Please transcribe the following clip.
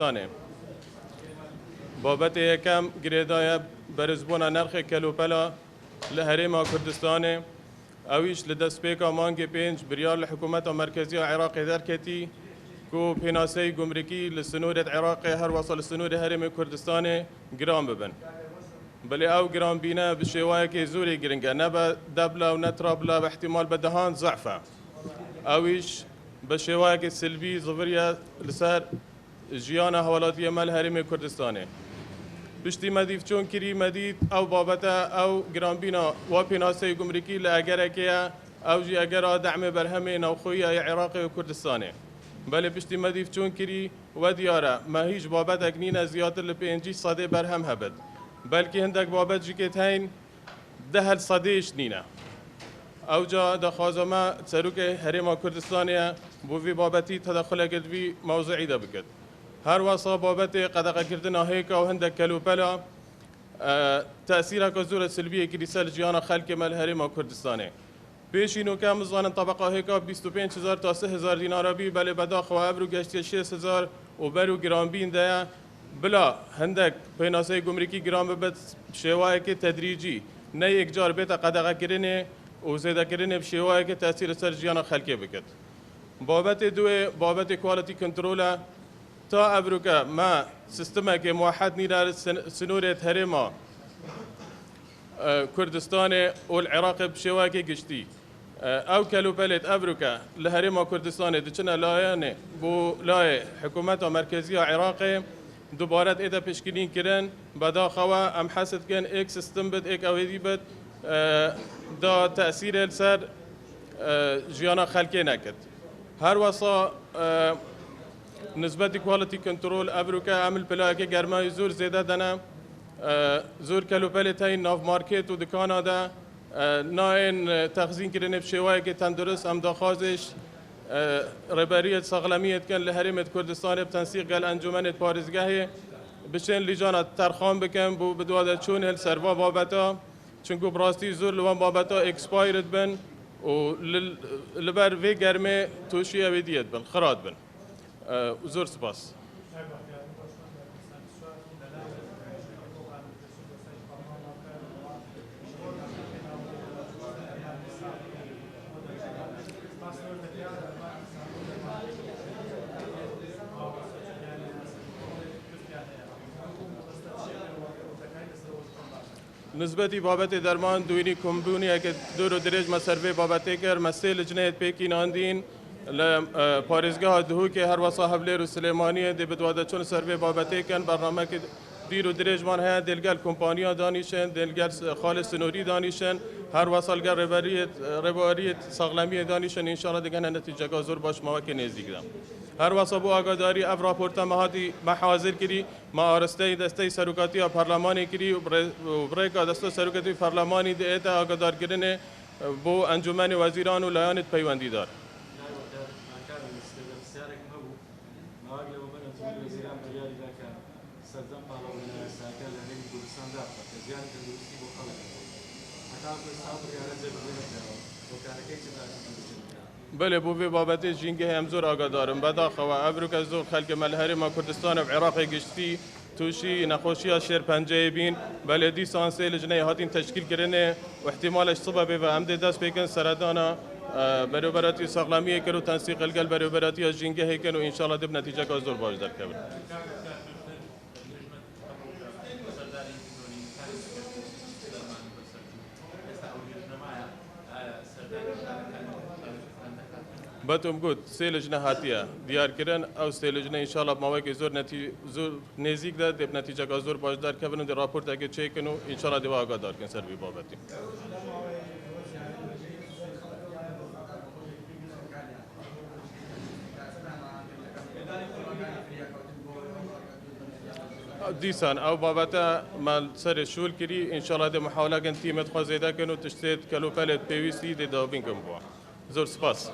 ثاني بابت یکم گریدای برزبونا نرخ کلوپلا لهرما کردستان اویش لدست پیکا مانگ 5 بریار لحکومت مرکزی عراق درکتی کو پیناسی گمرکی لسنورت عراق هر وصل سنور هرم کردستان گرام ببن بلی او گرام بینه بشوایه که زوری گرنگه نبا دبلا و نترابلا باحتمال بدهان ضعفه اویش بشوایه که سلبی ظفریا لسر جیانا حوالاتی مال هرم کردستانه پشتی مدیف چون کری مدید او بابتا او گرانبینا و پیناسی گمرکی لأگر که او جی اگر دعم برهم نوخوی عراق و کردستانه بله پشتی مدیف چون کری و دیاره ما هیچ بابت اکنین زیادتر لپینجی صده برهم هبد بلکه هندک بابت جی که تاین ده صدهش نینه او جا دخوازما سروک هرم کردستانه بوی بابتی تدخل کرد بی موضوعی ده بکد هر واسا بابت قدقه کردن هيك او هندك كلوبلا تاثيرها كزوره سلبيه كريسال جيانا خلق مال هرم كردستاني بيشينو كام زوان طبقه هيك 25000 تا 3000 دينار بي بل بدا خوابرو گشت 6000 وبرو جرام بين ده بلا هندك بيناسي گمركي جرام بت شوايك تدريجي نه یک جار بيت قدقه كرنه وزيده كرنه بشوايك تاثير سر جيانا خلق بكت بابت دو بابت كواليتي كنترول تا ابروكا ما سيستما كي موحد نيرا سنورة هرما كردستان والعراق بشواكي قشتي او كالو بلد ابروكا لهرما كردستان دچنا لايانه بو لاي حكومات مركزيه عراقي دوباره اذا بشكلين كرن بدا خوا ام حسد كان اك سيستم بد اك اويدي بد دا تاثير السر جيانا خلقي نكت هر وصا نسبت كواليتي كنترول ابروكا عمل بلاكي گرما زور زياده دنا زور كلوبالتاي ناف ماركت و دكانا دا ناين تخزين كرن بشوايه كي تندرس ام داخازش رباريه سغلميه كان لهرمه كردستان بتنسيق قال انجمن باريزگاه بشن لجان ترخان بكم بو بدواده چون السروا بابتا چونكو براستي زور لوان بابتا اكسبايرد بن و لبر في گرمه توشيه وديت بن خراد بن زور سپاس نسبتی بابت درمان دوینی کمبونی که دور و درج مسروی بابتی کر مسئله جنایت پیکی ناندین پارێزگا دهوکێ هەروەسا هەولێر و سلێمانیە دێ بدوادە چۆن سەروێ بابەتێکن بەرنامەکە دیر و درێژمان هەیە دێلگەل کۆمپانیا دانیشن دێلگەل خاڵ سنووری دانیشن هەروەسا لەگەڵ ڕێبەریت ساغلەمیە دانیشن ئینشاڵڵا دەگەنە نەتیجەکە زۆر باش ماوەکە نێزیکدا هەروەسا بۆ ئاگاداری ئەڤ راپۆرتە مەهاتی مەحازر کردی ما ئارستەی دەستەی سەرۆکاتیە پەرلەمانی کردی و بڕێکا دەستە سەرۆکەتی پەرلەمانی دێتە ئاگادارکردنێ بۆ ئەنجومەنی وەزیران و لایەنت پەیوەندیدار بله بوی بابتی جنگه هم زور آگادارم بداخوا ابروک زور خلق ملهرما کردستان و عراق گشتی توشی نخوشی شیر پنجه بین بله دی سانسه لجنه هاتین تشکیل کرنه و احتمالش صبح و عمد دست بکن سردانا برابراتی ساغلامیه کرو تنسیق الگل برابراتی جنگه کن و انشالله دب نتیجه که زور باش در کبر باتم گود سه لجنه هاتیه دیار کردن او سه لجنه انشالله بماوی زور نزدیک داد دب نتیجه که زور باش در کبرن در راپورت اگه چک کنو انشالله دیو آگادار کن سر بی بابتی دیسان او بابتا مال سر شول کری انشالله دی محاوله کن تیمت خوازیده کن و تشتید کلوپلت پیویسی دی دابین کن بوا زور سپاس